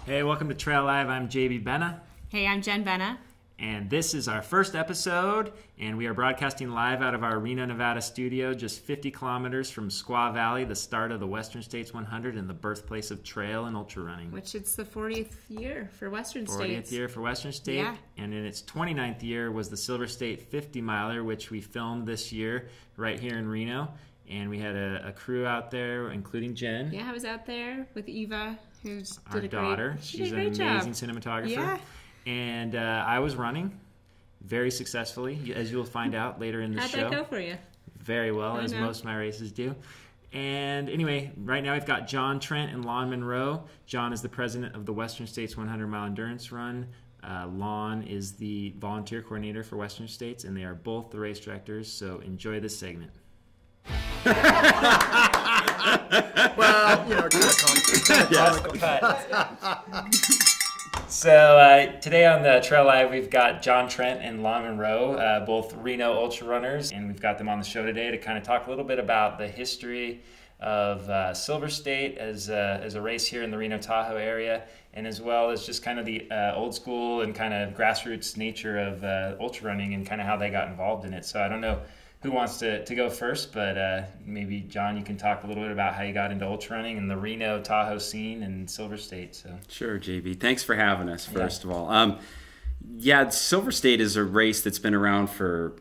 Hey, welcome to TraiLive. I'm JB Benna. Hey, I'm Jen Benna. And this is our first episode, and we are broadcasting live out of our Reno, Nevada studio, just 50 kilometers from Squaw Valley, the start of the Western States 100 and the birthplace of trail and ultra running. Which it's the 40th year for Western States. 40th year for Western State. Yeah. And in its 29th year was the Silver State 50 miler, which we filmed this year right here in Reno. And we had a crew out there, including Jen. Yeah, I was out there with Eva, who's our daughter. She's an amazing cinematographer. Yeah. And I was running very successfully, as you'll find out later in the show. How'd that go for you? Very well, as most of my races do. And anyway, right now we've got John, Trent, and Lon Monroe. John is the president of the Western States 100-mile endurance run. Lon is the volunteer coordinator for Western States, and they are both the race directors, so enjoy this segment. Well, you know, So today on the Trail Live, we've got John, Trent, and Lon Monroe, both Reno ultra runners, and we've got them on the show today to kind of talk a little bit about the history of Silver State as a race here in the Reno Tahoe area, and as well as just kind of the old school and kind of grassroots nature of ultra running and kind of how they got involved in it. So I don't know who wants to go first, but maybe John, you can talk a little bit about how you got into ultra running and the Reno Tahoe scene and Silver State. So sure, JB. Thanks for having us. First of all, Silver State is a race that's been around for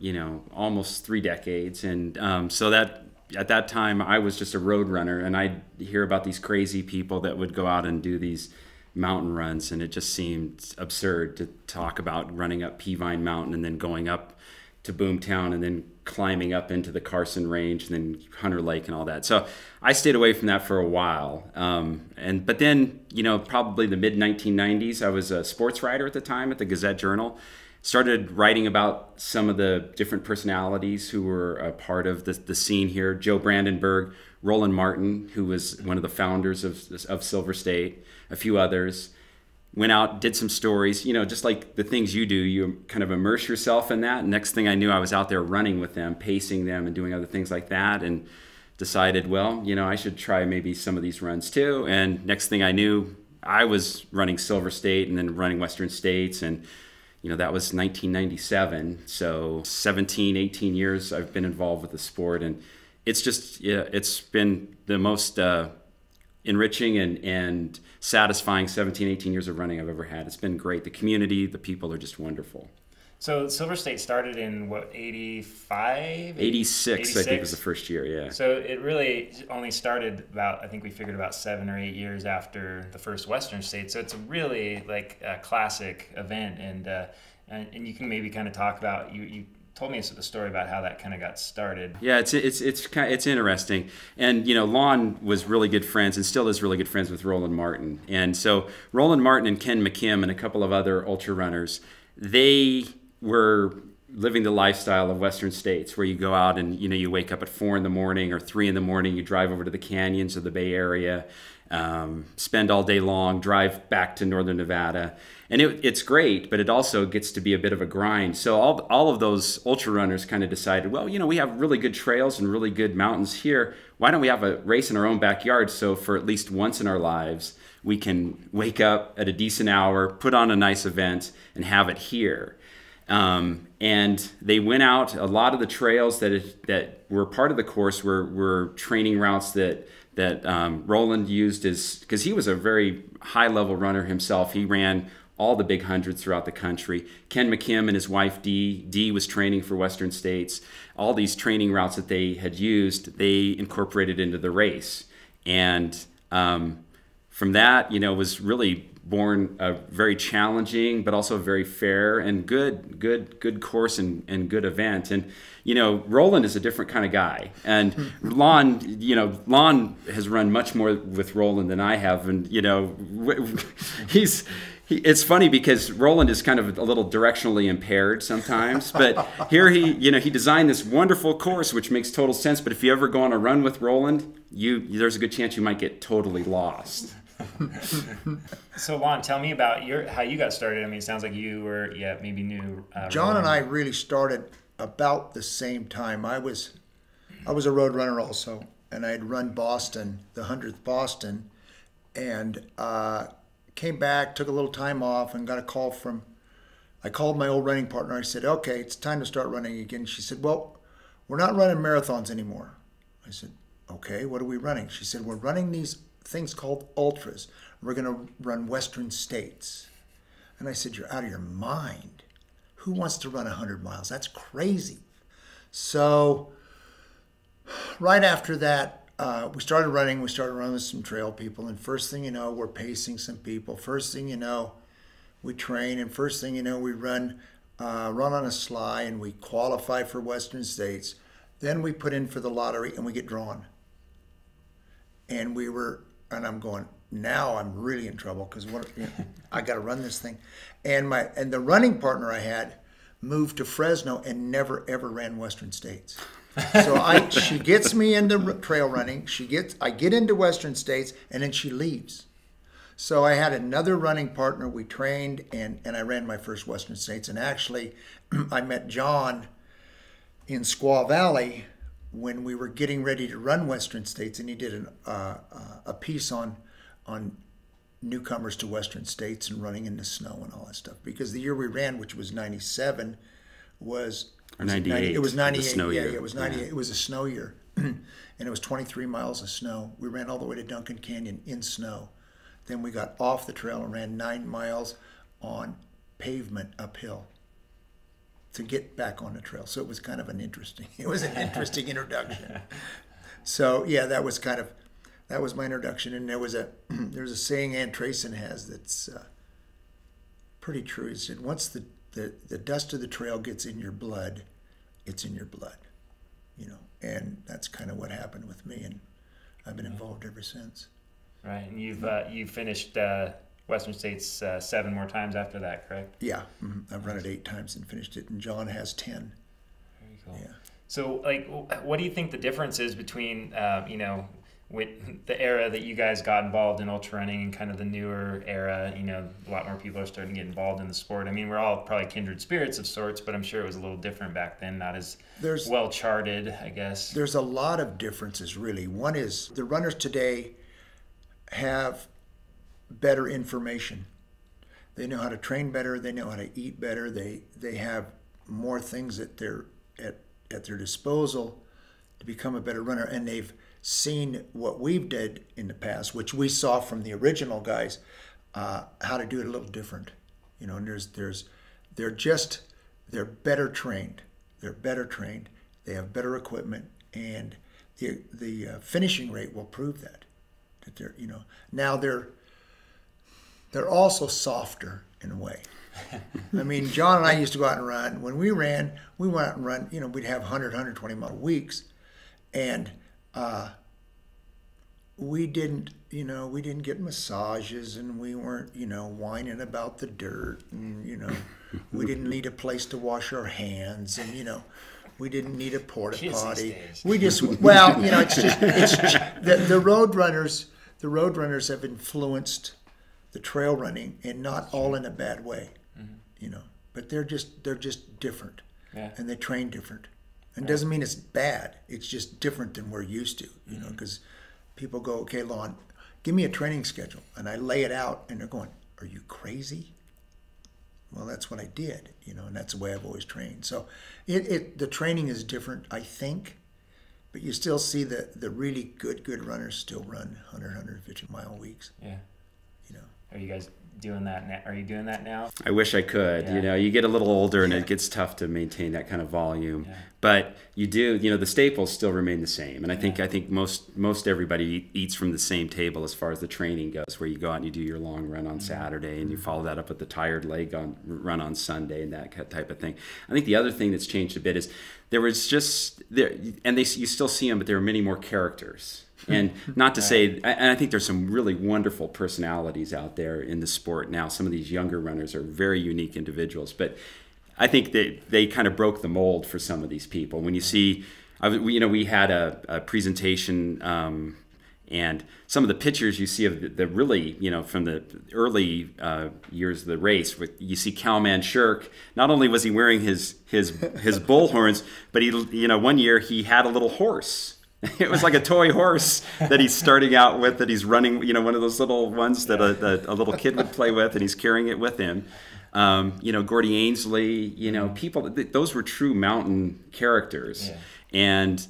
almost 3 decades, and so that at that time I was just a road runner, and I'd hear about these crazy people that would go out and do these mountain runs, and it just seemed absurd to talk about running up Peavine Mountain and then going up to Boomtown and then climbing up into the Carson Range and then Hunter Lake and all that. So I stayed away from that for a while. But then, probably the mid-1990s, I was a sports writer at the time at the Gazette-Journal. Started writing about some of the different personalities who were a part of the scene here. Joe Brandenburg, Roland Martin, who was one of the founders of Silver State, a few others. Went out, did some stories, just like the things you do, you kind of immerse yourself in that. Next thing I knew, I was out there running with them, pacing them and doing other things like that, and decided, well, I should try maybe some of these runs too. And next thing I knew, I was running Silver State and then running Western States, and that was 1997. So 17, 18 years I've been involved with the sport, and it's just, it's been the most enriching and satisfying 17, 18 years of running I've ever had. It's been great. The community, the people are just wonderful. So Silver State started in, 85? 86, I think was the first year, yeah. So it really only started about, I think we figured about 7 or 8 years after the first Western State. So it's really like a classic event. And you can maybe kind of talk about, you told me a story about how that kind of got started. Yeah, it's interesting. And Lon was really good friends and still is really good friends with Roland Martin. And so Roland Martin and Ken McKim and a couple of other ultra runners, they were living the lifestyle of Western States, where you go out and you wake up at 4 in the morning or 3 in the morning, you drive over to the canyons of the Bay Area, spend all day long, drive back to Northern Nevada. And it's great, but it also gets to be a bit of a grind. So all of those ultra runners kind of decided, well, we have really good trails and really good mountains here. Why don't we have a race in our own backyard, so for at least once in our lives, we can wake up at a decent hour, put on a nice event, and have it here. And they went out. A lot of the trails that were part of the course were training routes that Roland used, because he was a very high-level runner himself. He ran all the big hundreds throughout the country. Ken McKim and his wife Dee was training for Western States. All these training routes that they had used, they incorporated into the race. And from that, was really born a very challenging, but also very fair and good course and good event. And Roland is a different kind of guy, and Lon has run much more with Roland than I have, and it's funny because Roland is kind of a little directionally impaired sometimes, but here he designed this wonderful course which makes total sense. But if you ever go on a run with Roland, there's a good chance you might get totally lost. So Lon, tell me about how you got started. I mean, it sounds like you were maybe new. John and I really started about the same time. I was a road runner also, and I had run Boston, the 100th Boston, and came back, took a little time off, and got a call from. I called my old running partner. I said, "Okay, it's time to start running again." She said, "Well, we're not running marathons anymore." I said, "Okay, what are we running?" She said, "We're running these things called ultras. We're going to run Western States." And I said, "You're out of your mind. Who wants to run 100 miles? That's crazy." So right after that, we started running. We started running with some trail people. And first thing you know, we're pacing some people. First thing you know, we train. And first thing you know, we run on a sly and we qualify for Western States. Then we put in for the lottery and we get drawn. And I'm going, now I'm really in trouble because I got to run this thing. And the running partner I had moved to Fresno and never ever ran Western States. So she gets me into trail running. I get into Western States and then she leaves. So I had another running partner. We trained and I ran my first Western States. And actually, I met John in Squaw Valley when we were getting ready to run Western States, and he did a piece on newcomers to Western States and running in the snow and all that stuff. Because the year we ran, which was 97, was 98. It was 98. The snow year. Yeah, it was 98. Yeah. It was a snow year, and it was 23 miles of snow. We ran all the way to Duncan Canyon in snow. Then we got off the trail and ran 9 miles on pavement uphill to get back on the trail. So it was kind of an interesting introduction. So yeah, that was my introduction. And there's a saying Ann Trayson has that's pretty true. He said, once the dust of the trail gets in your blood, it's in your blood, and that's kind of what happened with me. And I've been involved ever since. Right. And you've finished Western States 7 more times after that, correct? Yeah, I've run it 8 times and finished it, and John has 10. Very cool. Yeah. So, what do you think the difference is between, with the era that you guys got involved in ultra running and kind of the newer era? A lot more people are starting to get involved in the sport. I mean, we're all probably kindred spirits of sorts, but I'm sure it was a little different back then, not as well charted, I guess. There's a lot of differences, really. One is the runners today have better information. They know how to train better. They know how to eat better. They have more things at their disposal to become a better runner. And they've seen what we've did in the past, which we saw from the original guys, how to do it a little different. And they're better trained. They're better trained. They have better equipment, and the finishing rate will prove that they're now they're also softer in a way. I mean, John and I used to go out and run. When we ran, we went out and run, we'd have 100, 120 mile weeks. And we didn't get massages, and we weren't, whining about the dirt. And, we didn't need a place to wash our hands. And, we didn't need a porta potty. We just, the road runners have influenced the trail running, and not all in a bad way, but they're just different, and they train different. And it doesn't mean it's bad. It's just different than we're used to, because people go, "Okay, Lon, give me a training schedule," and I lay it out, and they're going, "Are you crazy?" Well, that's what I did, and that's the way I've always trained. So the training is different, I think, but you still see the really good runners still run 100, 150 mile weeks. Yeah. Are you guys doing that now? Are you doing that now? I wish I could. Yeah. You get a little older and it gets tough to maintain that kind of volume. Yeah. But you do, the staples still remain the same. And I think most everybody eats from the same table as far as the training goes, where you go out and you do your long run on Saturday and you follow that up with the tired leg run on Sunday and that type of thing. I think the other thing that's changed a bit is you still see them, but there are many more characters. And not to say, and I think there's some really wonderful personalities out there in the sport now. Some of these younger runners are very unique individuals, but I think they kind of broke the mold for some of these people. When you see, we had a presentation, and some of the pictures you see of the really, from the early years of the race, you see Cowman Shirk. Not only was he wearing his bull horns, but he, one year he had a little horse It was like a toy horse that he's starting out with, that he's running, you know, one of those little ones that a little kid would play with, and he's carrying it with him. You know, Gordy Ainsley, you know, people, those were true mountain characters. Yeah. And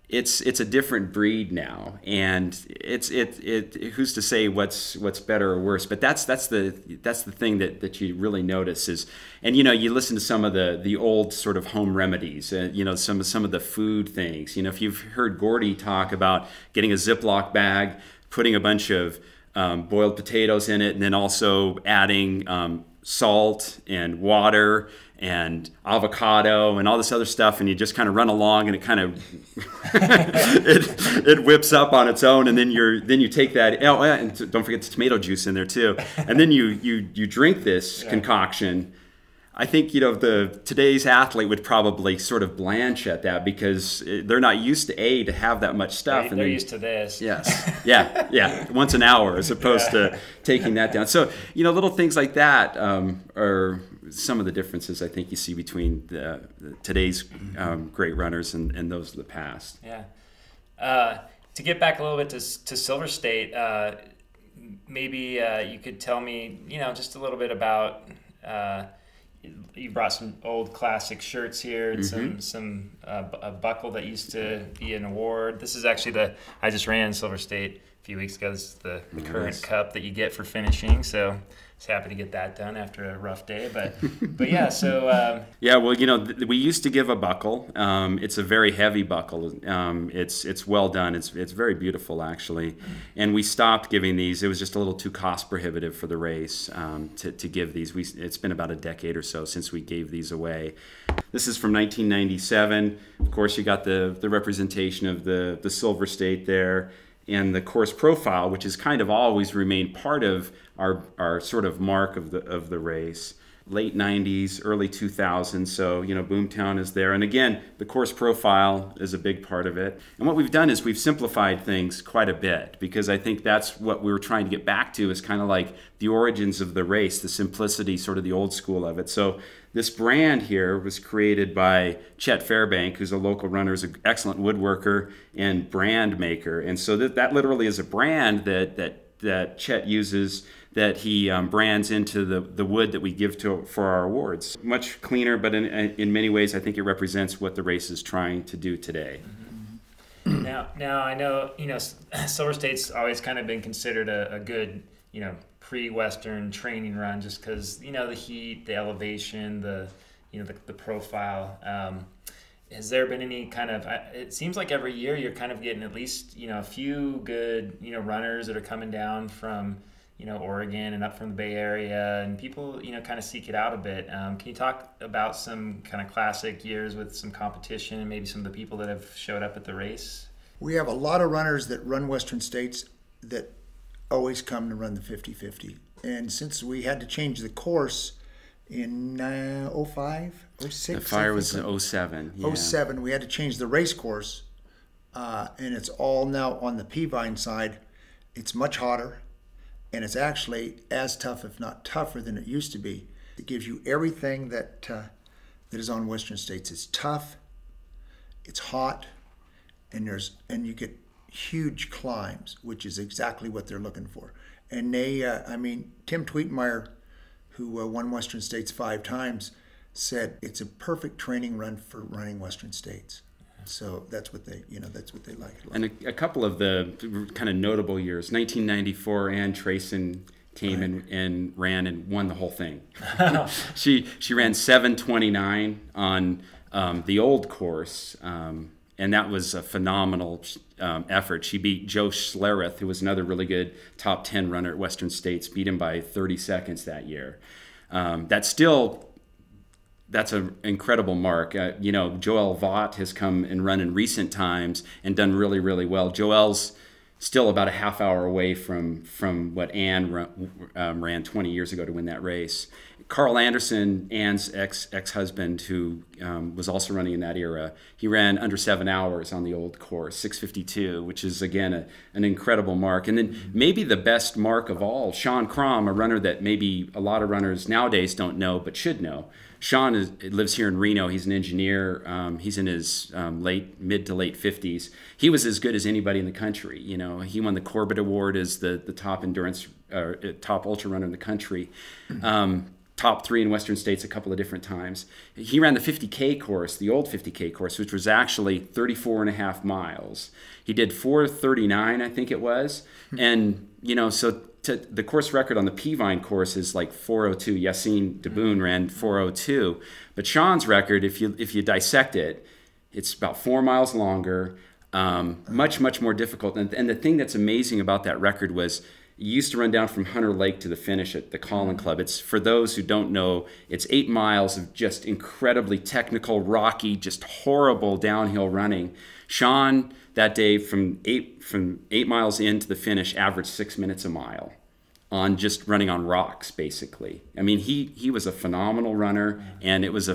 it's a different breed now, and who's to say what's better or worse? But that's the thing that you really notice is, and you know, you listen to some of the old sort of home remedies, you know, some of the food things. You know, if you've heard Gordy talk about getting a Ziploc bag, putting a bunch of boiled potatoes in it, and then also adding salt and water and avocado and all this other stuff, and you just kind of run along, and it kind of it whips up on its own, and then you take that, and don't forget the tomato juice in there too, and then you drink this concoction. I think, you know, today's athlete would probably sort of blanch at that, because they're not used to have that much stuff. They're used to this. Yes. Yeah. Once an hour, as opposed to taking that down. So, you know, little things like that are some of the differences I think you see between today's great runners and those of the past. Yeah. To get back a little bit to Silver State, maybe you could tell me, you know, just a little bit about. You brought some old classic shirts here, and some a buckle that used to be an award. This is actually I just ran in Silver State a few weeks ago. This is the current cup that you get for finishing. So I was happy to get that done after a rough day. But yeah, so yeah. Well, you know, we used to give a buckle. It's a very heavy buckle. It's well done. It's very beautiful, actually. And we stopped giving these. It was just a little too cost prohibitive for the race to give these. It's been about a decade or so since we gave these away. This is from 1997. Of course, you got the representation of the Silver State there, and the course profile, which has kind of always remained part of our sort of mark of the race. Late 90s, early 2000s, so, you know, Boomtown is there. And again, the course profile is a big part of it. And what we've done is we've simplified things quite a bit, because I think that's what we were trying to get back to, is kind of like the origins of the race, the simplicity, sort of the old school of it. So this brand here was created by Chet Fairbank, who's a local runner, is an excellent woodworker and brand maker. And so that literally is a brand that Chet uses, that he brands into the wood that we give for our awards. Much cleaner, but in many ways, I think it represents what the race is trying to do today. Now I know, you know, Silver State's always kind of been considered a good, you know, pre-Western training run, just because, you know, the heat, the elevation, the profile. Has there been any kind of, it seems like every year you're kind of getting at least, you know, a few good, you know, runners that are coming down from, you know, Oregon and up from the Bay Area, and people, you know, kind of seek it out a bit. Can you talk about some kind of classic years with some competition, and maybe some of the people that have showed up at the race? We have a lot of runners that run Western States that always come to run the 50-50. And since we had to change the course in 05, 06. The fire was in 07. Yeah. 07, we had to change the race course, and it's all now on the Peavine side. It's much hotter, and it's actually as tough, if not tougher, than it used to be. It gives you everything that is on Western States. It's tough, it's hot, and you get huge climbs, which is exactly what they're looking for. And they, I mean, Tim Tweetmeyer, who won Western States 5 times, said it's a perfect training run for running Western States. So that's what they, you know, that's what they like. And a couple of the kind of notable years, 1994, Ann Trayson came and ran and won the whole thing. She ran 7:29 on the old course, and that was a phenomenal effort. She beat Joe Schlereth, who was another really good top 10 runner at Western States, beat him by 30 seconds that year. That's an incredible mark. You know, Joel Vaught has come and run in recent times and done really, really well. Joel's still about a half hour away from what Ann ran 20 years ago to win that race. Carl Anderson, Ann's ex-husband, who was also running in that era, he ran under 7 hours on the old course, 6:52, which is, again, an incredible mark. And then maybe the best mark of all, Sean Crom, a runner that maybe a lot of runners nowadays don't know but should know. Sean lives here in Reno. He's an engineer. He's in his mid to late 50s. He was as good as anybody in the country. You know, he won the Corbett Award as the top endurance, top ultra runner in the country. Top 3 in Western States a couple of different times. He ran the 50K course, the old 50K course, which was actually 34.5 miles. He did 4:39, I think it was. And, you know, so the course record on the Peavine course is like 4:02. Yassine Daboun ran 4:02. But Sean's record, if you dissect it, it's about 4 miles longer, much more difficult. And the thing that's amazing about that record was, he used to run down from Hunter Lake to the finish at the Collin Club. It's, for those who don't know, it's 8 miles of just incredibly technical, rocky, just horrible downhill running. Sean, that day, from eight miles in to the finish, averaged 6 minutes a mile on just running on rocks, basically. I mean, he was a phenomenal runner, and it was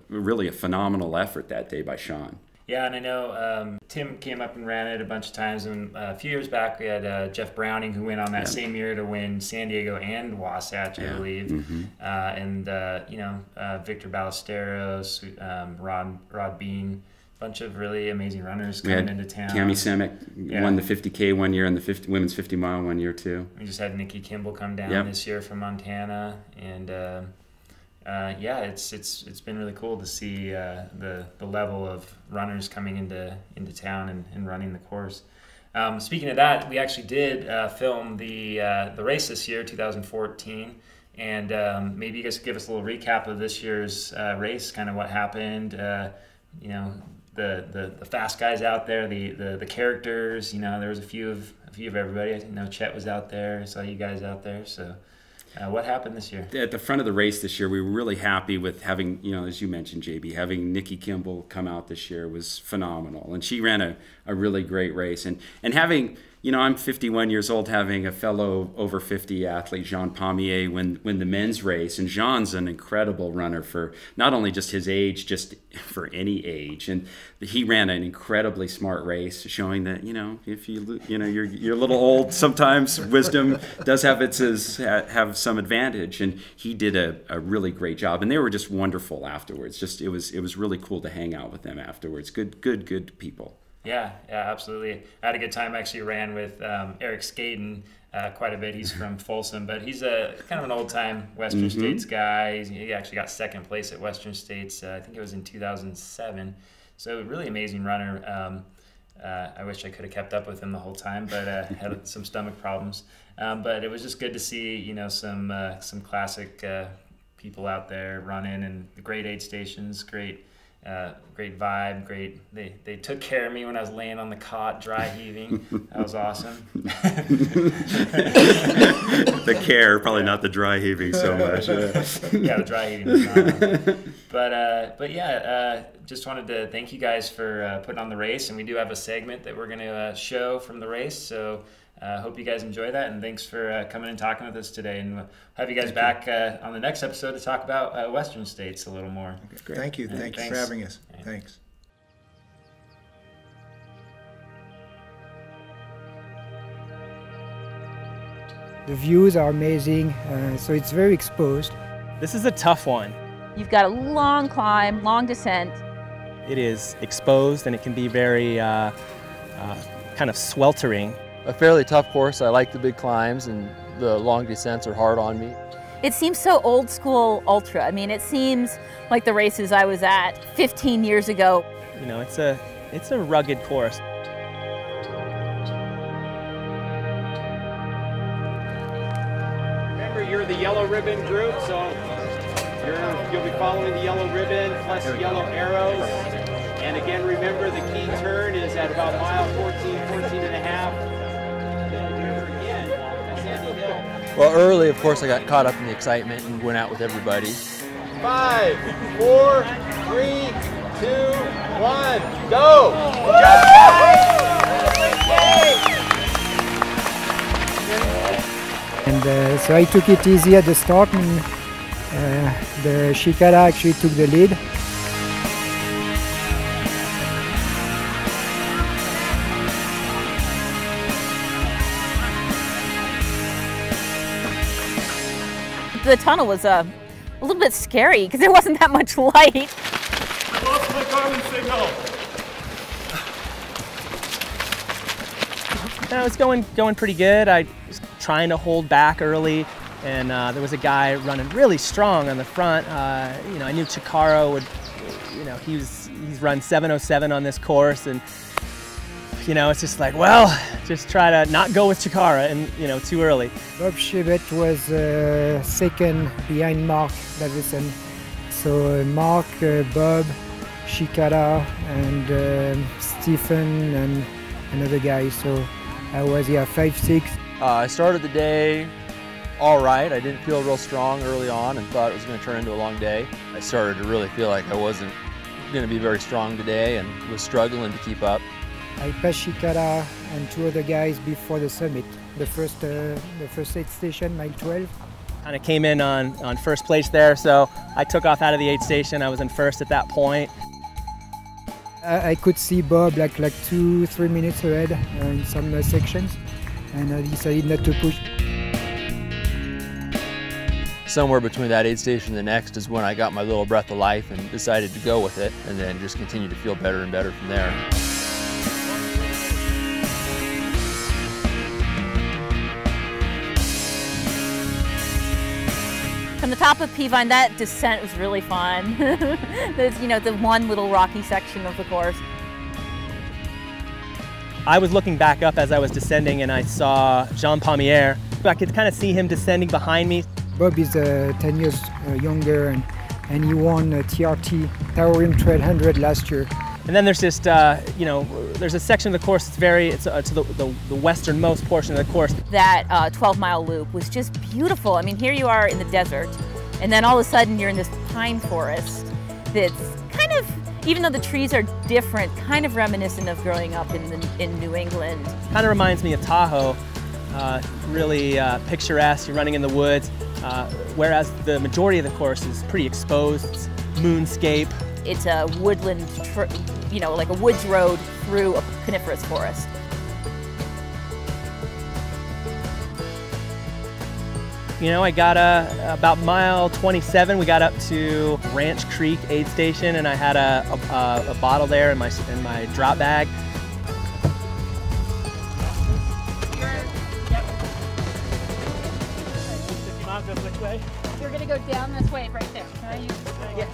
really a phenomenal effort that day by Sean. Yeah, and I know Tim came up and ran it a bunch of times, and a few years back we had Jeff Browning, who went on that same year to win San Diego and Wasatch, I believe, and Victor Ballesteros, Rod Bean, a bunch of really amazing runners coming into town. Cami Semick won the 50K one year and the women's 50 mile one year too. We just had Nikki Kimball come down this year from Montana, and it's been really cool to see the level of runners coming into town and running the course. Speaking of that, we actually did film the race this year, 2014, and maybe you guys could give us a little recap of this year's race, kind of what happened. The fast guys out there, the characters. You know, there was a few of everybody. I know Chet was out there. I saw you guys out there. So. What happened this year? At the front of the race this year, we were really happy with having, as you mentioned, JB, having Nikki Kimball come out this year was phenomenal. And she ran a really great race. And having, I'm 51 years old, having a fellow over 50 athlete, Jean Pommier, win the men's race. And Jean's an incredible runner for not only just his age, just for any age. And he ran an incredibly smart race, showing that, if you're a little old, sometimes wisdom does have some advantage. And he did a really great job. And they were just wonderful afterwards. It was really cool to hang out with them afterwards. Good people. Yeah, absolutely. I had a good time. I actually ran with Eric Skaden quite a bit. He's from Folsom, but he's a kind of an old-time Western States guy. He actually got second place at Western States. I think it was in 2007. So a really amazing runner. I wish I could have kept up with him the whole time, but had some stomach problems. But it was just good to see, some classic people out there running, and the great aid stations, great vibe, great. They took care of me when I was laying on the cot, dry heaving. That was awesome. The care, probably not the dry heaving so much. Yeah, the dry heaving was not. But just wanted to thank you guys for putting on the race, and we do have a segment that we're going to show from the race. So. Hope you guys enjoy that, and thanks for coming and talking with us today. And we'll have you guys back on the next episode to talk about Western States a little more. Okay, great. Thank you. Thank you for having us. Yeah. Thanks. The views are amazing, so it's very exposed. This is a tough one. You've got a long climb, long descent. It is exposed, and it can be very kind of sweltering. A fairly tough course. I like the big climbs, and the long descents are hard on me. It seems so old school ultra. I mean, it seems like the races I was at 15 years ago. It's a rugged course. Remember, you're the yellow ribbon group, so you'll be following the yellow ribbon plus yellow arrows. And again, remember the key turn is at about mile 14 and a half. Well, early, of course, I got caught up in the excitement and went out with everybody. 5, 4, 3, 2, 1, go! And so I took it easy at the start, and the Shikara actually took the lead. The tunnel was a little bit scary because there wasn't that much light. I lost my Garmin signal. It was going pretty good. I was trying to hold back early, and there was a guy running really strong on the front. You know, I knew Chikara would, you know, he's run 7:07 on this course, and you know, it's just like, well, just try to not go with Chikara and, you know, too early. Bob Shebest was second behind Mark Davison. So Mark, Bob, Chikara, and Stephen, and another guy. So I was, yeah, 5-6. I started the day all right. I didn't feel real strong early on and thought it was going to turn into a long day. I started to really feel like I wasn't going to be very strong today and was struggling to keep up. I passed Chikara and two other guys before the summit. The first aid station, mile 12. Kind of came in on first place there, so I took off out of the aid station. I was in first at that point. I could see Bob like 2-3 minutes ahead in some sections, and I decided not to push. Somewhere between that aid station and the next is when I got my little breath of life and decided to go with it, and then just continued to feel better and better from there. From the top of Peavine, that descent was really fun. There's, you know, the one little rocky section of the course. I was looking back up as I was descending, and I saw Jean Pommier. I could kind of see him descending behind me. Bob is 10 years younger, and he won TRT, Towering Trail 100 last year. And then there's just, you know, there's a section of the course that's to the westernmost portion of the course. That 12-mile loop was just beautiful. I mean, here you are in the desert, and then all of a sudden you're in this pine forest that's kind of, even though the trees are different, kind of reminiscent of growing up in New England. Kind of reminds me of Tahoe, really picturesque. You're running in the woods, whereas the majority of the course is pretty exposed. It's moonscape. It's a woodland, you know, like a woods road through a coniferous forest. You know, I got about mile 27, we got up to Ranch Creek aid station, and I had a bottle there in my drop bag. Which way? You're gonna go down this way, right there. Can I use this way? Yes.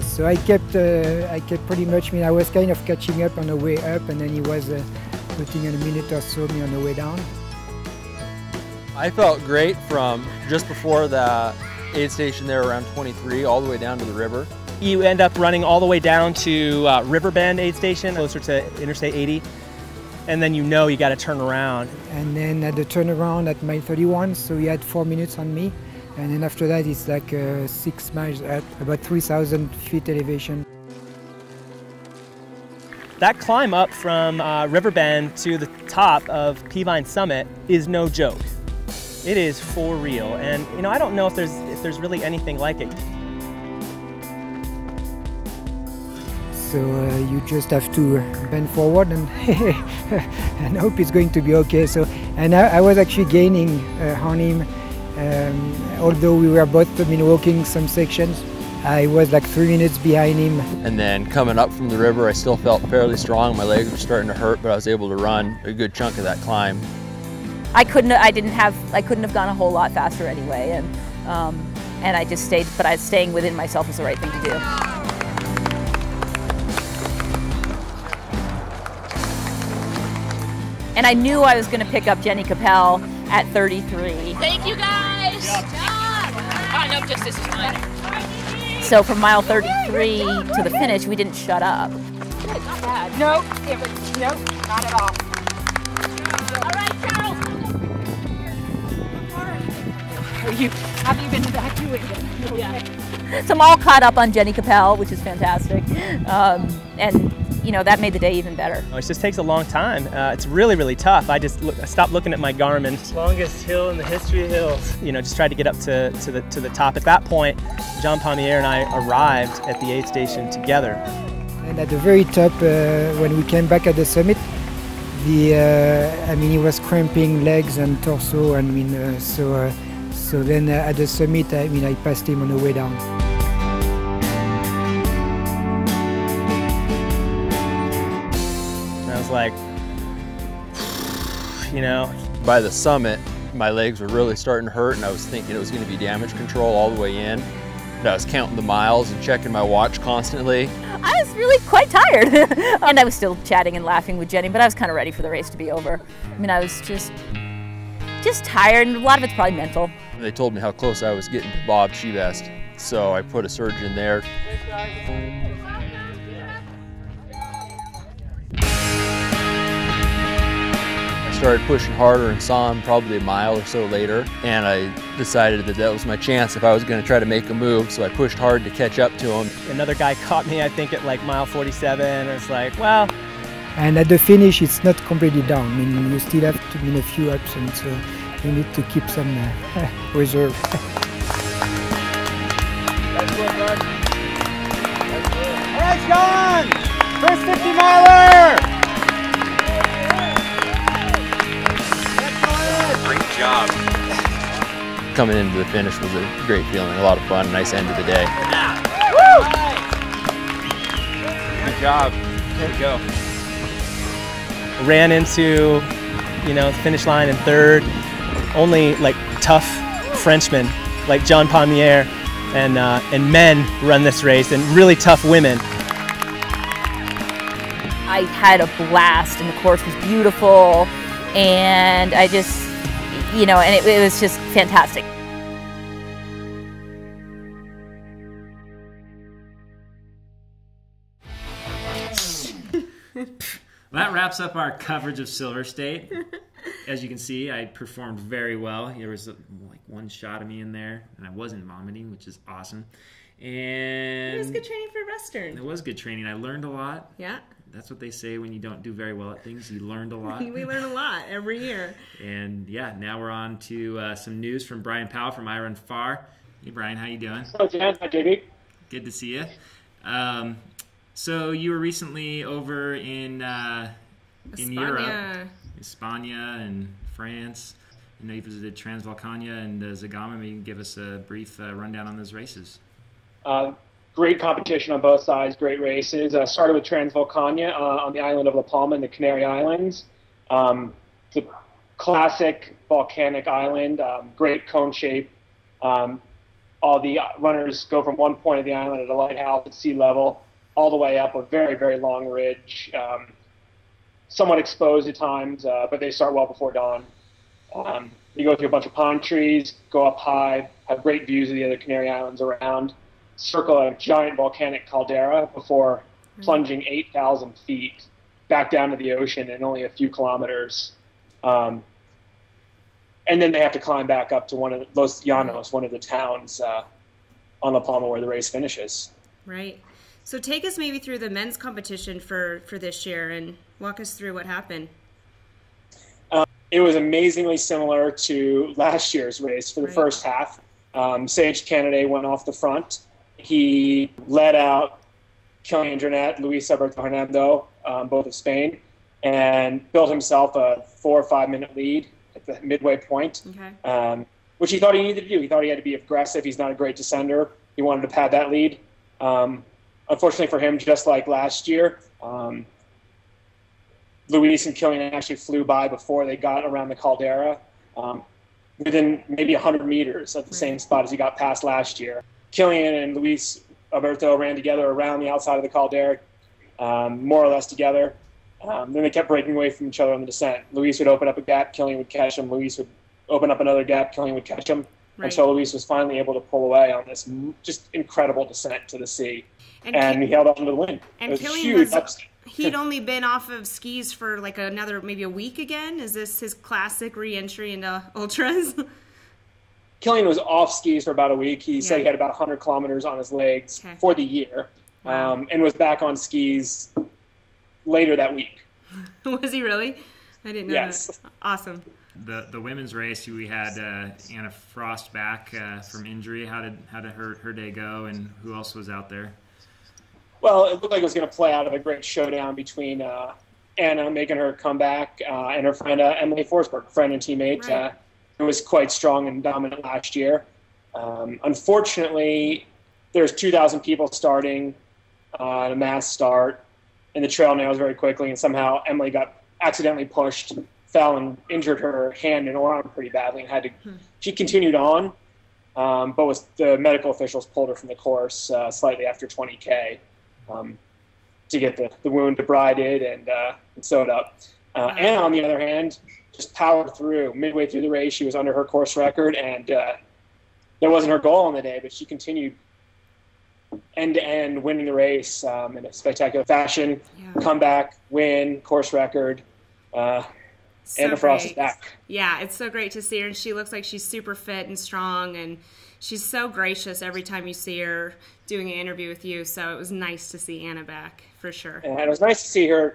So I kept pretty much, I mean, I was kind of catching up on the way up, and then he was putting in a minute or so me on the way down. I felt great from just before the aid station there around 23 all the way down to the river. You end up running all the way down to Riverbend aid station, closer to Interstate 80, and then you know you got to turn around. And then at the turnaround at mile 31, so he had 4 minutes on me. And then after that, it's like 6 miles at about 3,000 feet elevation. That climb up from Riverbend to the top of Peavine Summit is no joke. It is for real, and you know, I don't know if there's really anything like it. So you just have to bend forward and and hope it's going to be okay. So, and I was actually gaining on him. Although we were both, walking some sections, I was like 3 minutes behind him. And then coming up from the river, I still felt fairly strong. My legs were starting to hurt, but I was able to run a good chunk of that climb. I couldn't have gone a whole lot faster anyway, and I just stayed. But staying within myself was the right thing to do. And I knew I was going to pick up Jenny Capel at 33. Thank you guys! Oh, no, just this is fine. So from mile 33 to the finish, we didn't shut up. Good, not bad. Nope, nope, not at all. All right, Charles. Have you been evacuated? Yeah. So I'm all caught up on Jenny Capel, which is fantastic. And you know, that made the day even better. It just takes a long time. It's really, really tough. I stopped looking at my Garmin. Longest hill in the history of hills. You know, just tried to get up to the top. At that point, Jean Pommier and I arrived at the aid station together. And at the very top, when we came back at the summit, I mean, he was cramping legs and torso. I mean, so then at the summit, I mean, I passed him on the way down. I was like, you know. By the summit, my legs were really starting to hurt, and I was thinking it was going to be damage control all the way in. And I was counting the miles and checking my watch constantly. I was really quite tired. And I was still chatting and laughing with Jenny, but I was kind of ready for the race to be over. I mean, I was just tired, and a lot of it's probably mental. They told me how close I was getting to Bob Shebest, so I put a surge in there. I started pushing harder and saw him probably a mile or so later, and I decided that was my chance if I was going to try to make a move, so I pushed hard to catch up to him. Another guy caught me, I think, at like mile 47. It's like, well. And at the finish, it's not completely down. I mean, you still have to win a few ups, and so you need to keep some reserve. All right, John! First 50-miler! Great job. Coming into the finish was a great feeling, a lot of fun, nice end of the day. Woo! Good job. There you go. Ran into, you know, the finish line in third. Only like tough Frenchmen like John Pommier and men run this race, and really tough women. I had a blast, and the course was beautiful, and I just, you know, and it was just fantastic. That wraps up our coverage of Silver State. As you can see, I performed very well. There was like one shot of me in there, and I wasn't vomiting, which is awesome. And It was good training for Western. It was good training. I learned a lot. Yeah. That's what they say when you don't do very well at things. You learned a lot. We learn a lot every year. And yeah, now we're on to some news from Bryon Powell from I Run Far. Hey, Bryon, how you doing? Hello, Dan. Hi, JB. Good to see you. So you were recently over in Europe, España and France. I know you visited Transvulcania and Zegama. Maybe you can give us a brief rundown on those races. Great competition on both sides, great races. Started with Transvulcania on the island of La Palma in the Canary Islands. It's a classic volcanic island, great cone shape. All the runners go from one point of the island at a lighthouse at sea level all the way up a very, very long ridge, somewhat exposed at times, but they start well before dawn. You go through a bunch of pine trees, go up high, have great views of the other Canary Islands around, circle a giant volcanic caldera before plunging 8,000 feet back down to the ocean in only a few kilometers. And then they have to climb back up to one of Los Llanos, one of the towns on La Palma where the race finishes. Right. So take us maybe through the men's competition for this year and walk us through what happened. It was amazingly similar to last year's race for the first half. Sage Canaday went off the front. He led out Kilian Jornet, Luis Alberto Hernando, both of Spain, and built himself a 4 or 5 minute lead at the midway point, which he thought he needed to do. He thought he had to be aggressive. He's not a great descender. He wanted to pad that lead. Unfortunately for him, just like last year, Luis and Kilian actually flew by before they got around the caldera, within maybe 100 meters of the same spot as he got past last year. Kilian and Luis Alberto ran together around the outside of the caldera, more or less together. Then they kept breaking away from each other on the descent. Luis would open up a gap, Kilian would catch him. Luis would open up another gap, Kilian would catch him. Until Luis was finally able to pull away on this just incredible descent to the sea. And he held on to the win. And Kilian, he'd only been off of skis for like maybe a week again. Is this his classic re-entry into ultras? Kilian was off skis for about a week. He said he had about 100 kilometers on his legs for the year, and was back on skis later that week. Was he really? I didn't know that. Awesome. The women's race, we had Anna Frost back from injury. How did her day go, and who else was out there? Well, it looked like it was going to play out of a great showdown between Anna making her comeback and her friend Emily Forsberg, friend and teammate, Right. who was quite strong and dominant last year. Unfortunately, there's 2,000 people starting on a mass start, and the trail nails very quickly, and somehow Emily got accidentally pushed, fell, and injured her hand and arm pretty badly, and had to. She continued on, but the medical officials pulled her from the course slightly after 20K to get the wound debrided and sewed up. Anna, on the other hand, just powered through. Midway through the race, she was under her course record, and that wasn't her goal on the day, but she continued end-to-end winning the race in a spectacular fashion. Yeah. Comeback, win, course record. So Anna Frost is great. back. Yeah, it's so great to see her, and she looks like she's super fit and strong, and she's so gracious every time you see her doing an interview with you. So it was nice to see Anna back, for sure. And it was nice to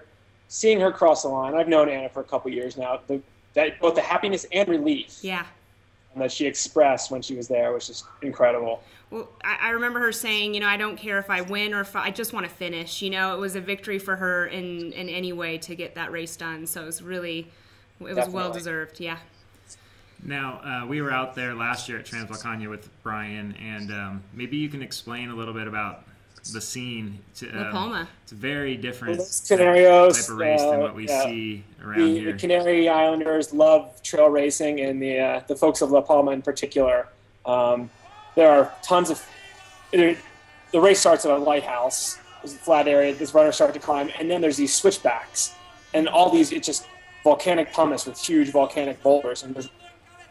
seeing her cross the line. I've known Anna for a couple years now. Both the happiness and relief that she expressed when she was there was just incredible. Well, I remember her saying, I don't care if I win or if I just want to finish. It was a victory for her in any way to get that race done. So it was well deserved. Yeah. Now, we were out there last year at Transvulcania with Bryon, and maybe you can explain a little bit about the scene. La Palma. It's a very different scenarios, type of race than what we see around here. The Canary Islanders love trail racing, and the folks of La Palma in particular. There are tons of the race starts at a lighthouse. There's a flat area. These runners start to climb, and then there's these switchbacks, and all these it's just volcanic pumice with huge volcanic boulders, and there's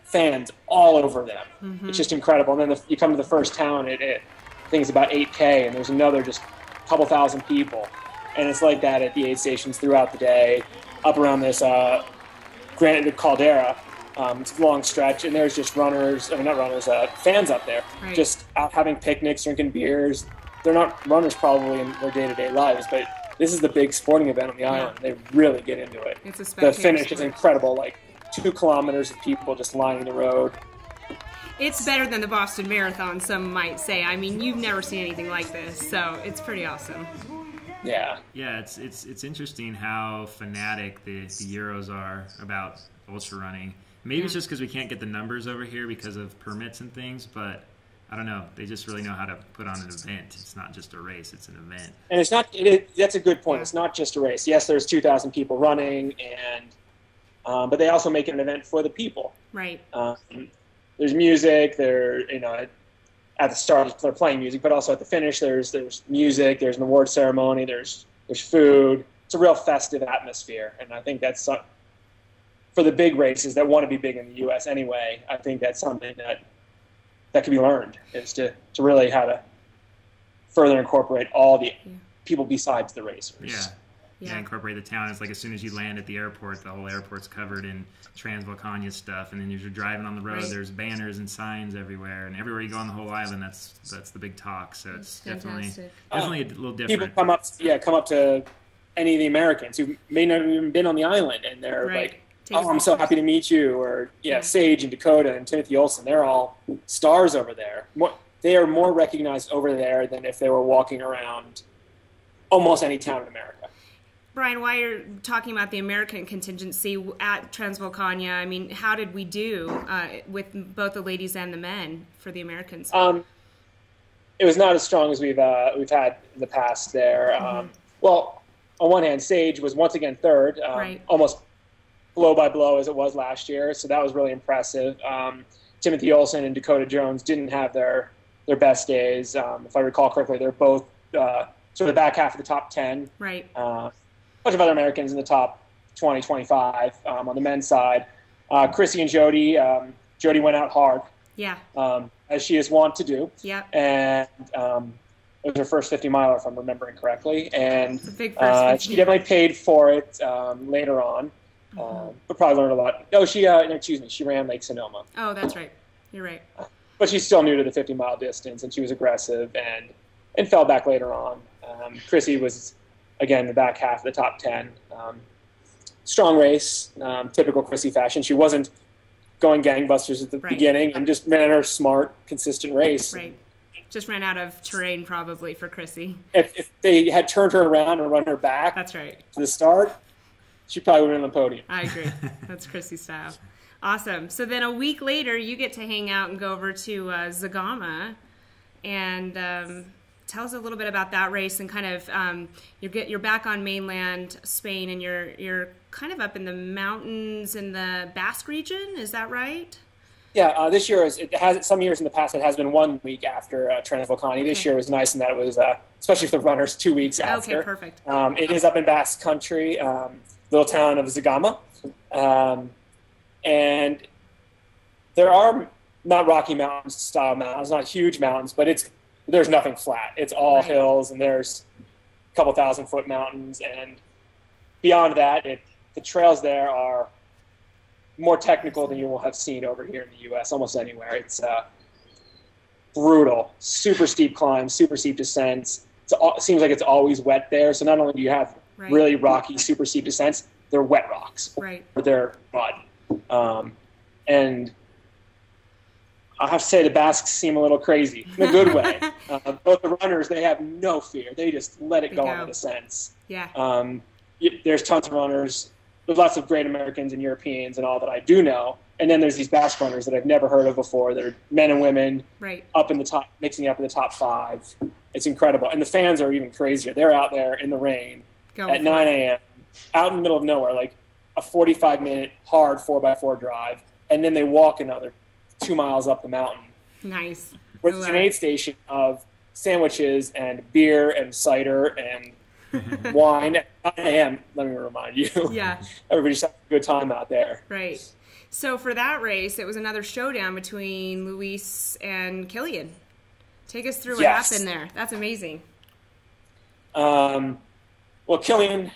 fans all over them. Mm-hmm. It's just incredible. And then you come to the first town. I think it's about 8K, and there's another just couple thousand people, and it's like that at the aid stations throughout the day, up around this granite caldera. It's a long stretch, and there's just fans up there, right. Just out having picnics, drinking beers. They're not runners probably in their day-to-day lives, but this is the big sporting event on the island. They really get into it. It's a the spectator finish sport. is incredible, like 2 kilometers of people just lining the road. It's better than the Boston Marathon, some might say. I mean, you've never seen anything like this, so it's pretty awesome. Yeah. Yeah, it's interesting how fanatic the Euros are about ultra running. Maybe it's just because we can't get the numbers over here because of permits and things, but I don't know. They just really know how to put on an event. It's not just a race; it's an event. And it's not. That's a good point. It's not just a race. Yes, there's 2,000 people running, and but they also make it an event for the people. Right. There's music. At the start they're playing music, but also at the finish there's music. There's an award ceremony. There's food. It's a real festive atmosphere, and I think that's for the big races that want to be big in the U.S. anyway. I think that's something that can be learned, is to really how to further incorporate all the people besides the racers. Yeah, incorporate the town. It's like as soon as you land at the airport, the whole airport's covered in Transvulcania stuff, and then as you're driving on the road, there's banners and signs everywhere, and everywhere you go on the whole island, that's the big talk. So it's definitely a little different. People come up to any of the Americans who may not have even been on the island, and they're like, "Oh, I'm so happy to meet you," or Sage and Dakota and Timothy Olsen, they're all stars over there. They are more recognized over there than if they were walking around almost any town in America. Bryon, while you're talking about the American contingency at Transvulcania, I mean, how did we do with both the ladies and the men for the Americans? It was not as strong as we've had in the past there. Well, on one hand, Sage was once again third, almost blow by blow as it was last year, so that was really impressive. Timothy Olsen and Dakota Jones didn't have their best days. If I recall correctly, they're both sort of back half of the top 10. Right. A bunch of other Americans in the top 20, 25 on the men's side. Chrissy and Jody. Jody went out hard. Yeah. As she is wont to do. Yeah. And it was her first 50 miler, if I'm remembering correctly. And it's a big first she definitely paid for it later on. But probably learned a lot. No, she ran Lake Sonoma. Oh, that's right. You're right. But she's still new to the 50-mile distance, and she was aggressive and fell back later on. Chrissy was, again, the back half of the top 10. Strong race, typical Chrissy fashion. She wasn't going gangbusters at the beginning, and just ran her smart, consistent race. Right. Just ran out of terrain probably for Chrissy. If they had turned her around and run her back, that's right, to the start, she probably would have been on the podium. I agree. That's Chrissy's style. Awesome. So then a week later, you get to hang out and go over to Zegama, and tell us a little bit about that race and kind of you're back on mainland Spain, and you're kind of up in the mountains in the Basque region. Is that right? Yeah. This year some years in the past it has been 1 week after Transvulcania. This year was nice in that it was especially for the runners 2 weeks after. Okay, perfect. It is up in Basque Country, little town of Zegama. And there are not Rocky Mountains style mountains, not huge mountains, but there's nothing flat. It's all hills, and there's a couple 1,000-foot mountains. And beyond that, the trails there are more technical than you will have seen over here in the U.S. almost anywhere. It's brutal, super steep climbs, super steep descents. It seems like it's always wet there. So not only do you have really rocky, super steep descents, they're wet rocks. Right. Or they're mud. And I have to say the Basques seem a little crazy in a good way. Both the runners, they have no fear. They just let it go on the descents. Yeah. There's tons of runners. There's lots of great Americans and Europeans and all that I do know. And then there's these Basque runners that I've never heard of before. They're men and women up in the top, mixing it up in the top 5. It's incredible. And the fans are even crazier. They're out there in the rain at 9 a.m., out in the middle of nowhere, like a 45-minute hard 4x4 drive, and then they walk another 2 miles up the mountain. Nice. With an aid station of sandwiches and beer and cider and wine at 9 a.m., let me remind you. Yeah. Everybody's having a good time out there. Right. So for that race, it was another showdown between Luis and Killian. Take us through what happened there. That's amazing. Well, Killian's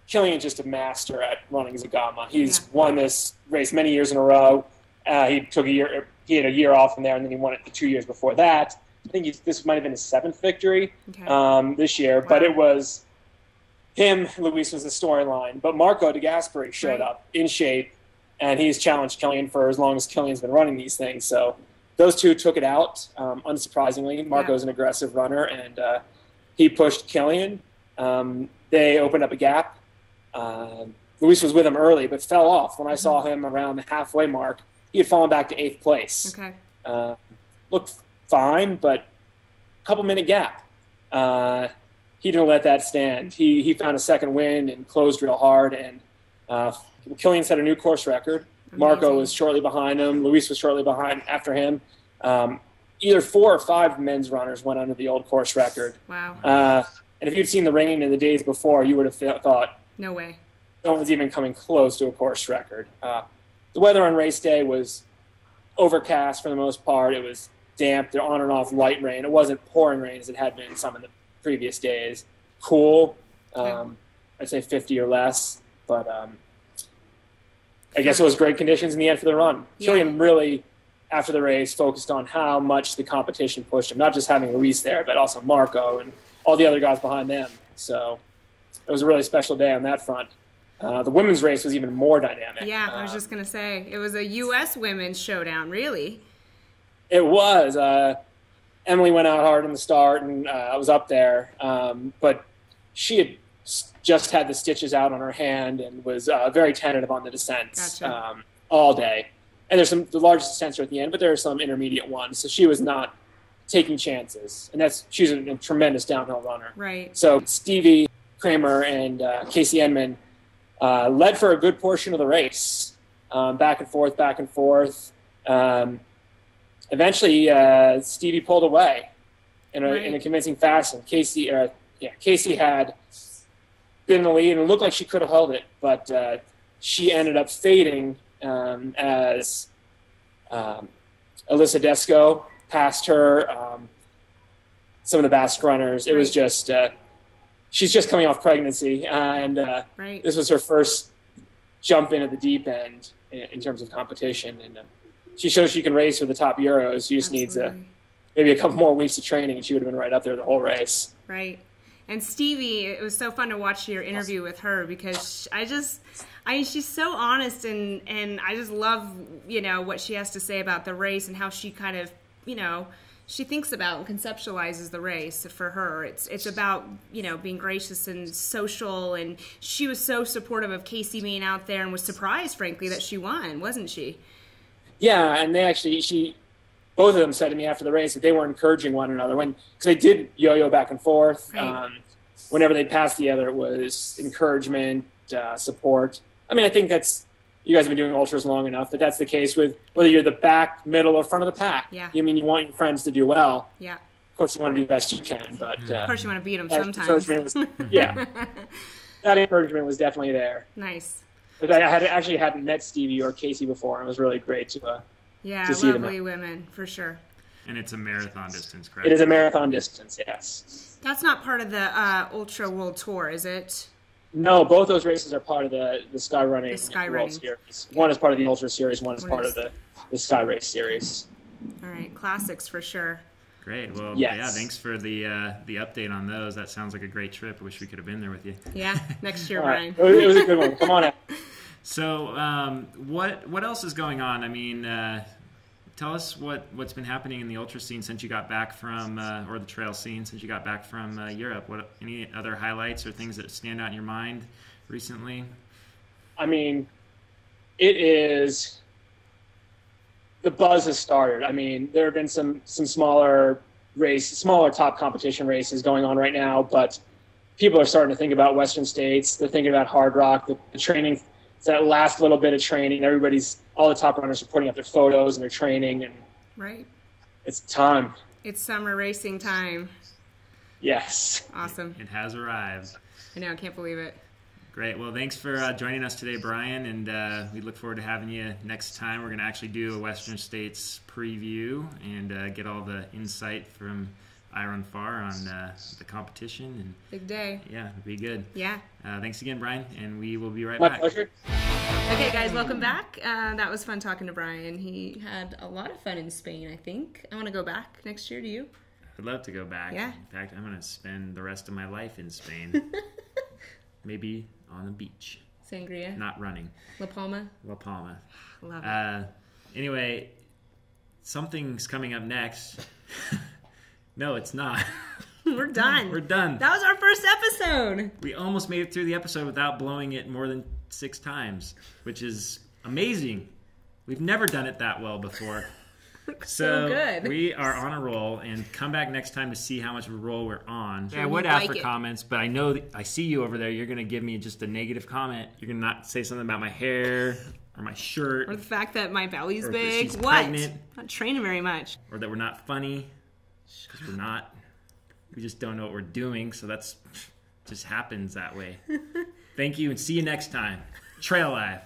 just a master at running Zegama. He's won this race many years in a row. He had a year off from there, and then he won it the 2 years before that. I think this might have been his 7th victory this year. Wow. But it was him, Luis was the storyline. But Marco de Gasperi showed up in shape, and he's challenged Killian for as long as Killian's been running these things. So those two took it out, unsurprisingly. Marco's an aggressive runner, and he pushed Killian. They opened up a gap. Luis was with him early, but fell off. When I saw him around the halfway mark, he had fallen back to 8th place. Okay. Looked fine, but a couple-minute gap. He didn't let that stand. He found a second win and closed real hard, and Killian set a new course record. Amazing. Marco was shortly behind him. Luis was shortly behind after him. Either 4 or 5 men's runners went under the old course record. Wow. And if you'd seen the rain in the days before, you would have thought, no way. No one's even coming close to a course record. The weather on race day was overcast for the most part. It was damp. They're on and off light rain. It wasn't pouring rain as it had been some of the previous days. Cool. I'd say 50 or less. But I guess it was great conditions in the end for the run. Yeah. Killian really, after the race, focused on how much the competition pushed him. Not just having Luis there, but also Marco and all the other guys behind them. So it was a really special day on that front. The women's race was even more dynamic. Yeah, I was just going to say, it was a U.S. women's showdown, really. It was. Emily went out hard in the start, and I was up there. But she had just had the stitches out on her hand and was very tentative on the descents all day. And there's the largest descents are at the end, but there are some intermediate ones. So she was not taking chances. And she's a tremendous downhill runner. Right. So Stevie Kramer and Casey Enman led for a good portion of the race, back and forth. Eventually, Stevie pulled away in a convincing fashion. Casey had been in the lead, and it looked like she could have held it, but she ended up fading as Alyssa Desco passed her. Some of the Basque runners. It was just she's just coming off pregnancy, and this was her first jump in at the deep end in terms of competition. And she shows she can race for the top Euros. She just needs maybe a couple more weeks of training, and she would have been right up there the whole race. Right. And Stevie, it was so fun to watch your interview with her because she's so honest, and I just love, what she has to say about the race and how she kind of, she thinks about and conceptualizes the race for her. It's about, you know, being gracious and social, and she was so supportive of Casey being out there and was surprised, frankly, that she won, wasn't she? Yeah, and both of them said to me after the race that they were encouraging one another because they did yo-yo back and forth. Right. Whenever they passed the other, it was encouragement, support. I mean, I think you guys have been doing ultras long enough that that's the case with whether you're the back, middle, or front of the pack. Yeah. You want your friends to do well. Yeah. Of course, you want to do the best you can, but of course you want to beat them sometimes. That encouragement was definitely there. Nice. But I hadn't met Stevie or Casey before, and it was really great to see them. Lovely women, for sure. And it's a marathon distance, correct? It is a marathon distance, yes. That's not part of the Ultra World Tour, is it? No, both those races are part of the Sky Running World Series. One is part of the Ultra Series, one is part of the Sky Race Series. All right, classics for sure. Great. Well, yes. Yeah, thanks for the update on those. That sounds like a great trip. I wish we could have been there with you. Yeah, next year, Brian. Brian. It was a good one. Come on out. So what else is going on? I mean, tell us what's been happening in the ultra scene since you got back from, or the trail scene since you got back from Europe. Any other highlights or things that stand out in your mind recently? I mean, the buzz has started. I mean, there have been some smaller top competition races going on right now, but people are starting to think about Western States. They're thinking about Hard Rock, the training. It's that last little bit of training. All the top runners are putting up their photos and their training, and right. It's time. It's summer racing time. Yes. Awesome. It has arrived. I know. I can't believe it. Great. Well, thanks for joining us today, Bryon, and we look forward to having you next time. We're going to actually do a Western States preview and get all the insight from Iron Far on the competition. And big day. Yeah, it'll be good. Yeah. Thanks again, Bryon, and we will be right back. My pleasure. Okay, guys, welcome back. That was fun talking to Bryon. He had a lot of fun in Spain, I think. I want to go back next year. Do you? I'd love to go back. Yeah. In fact, I'm going to spend the rest of my life in Spain. Maybe on the beach. Sangria. Not running. La Palma. La Palma. Love it. Anyway, something's coming up next. No, it's not. We're done. We're done. That was our first episode. We almost made it through the episode without blowing it more than 6 times, which is amazing. We've never done it that well before. So good. We are on a roll, and come back next time to see how much of a roll we're on. Sure, I would ask for comments, but I know I see you over there. You're going to give me just a negative comment. You're going to not say something about my hair or my shirt. Or the fact that my belly's or big. She's what? Pregnant. Not training very much. Or that we're not funny. Because we're not. We just don't know what we're doing, so that's just happens that way. Thank you, and see you next time. TraiLive.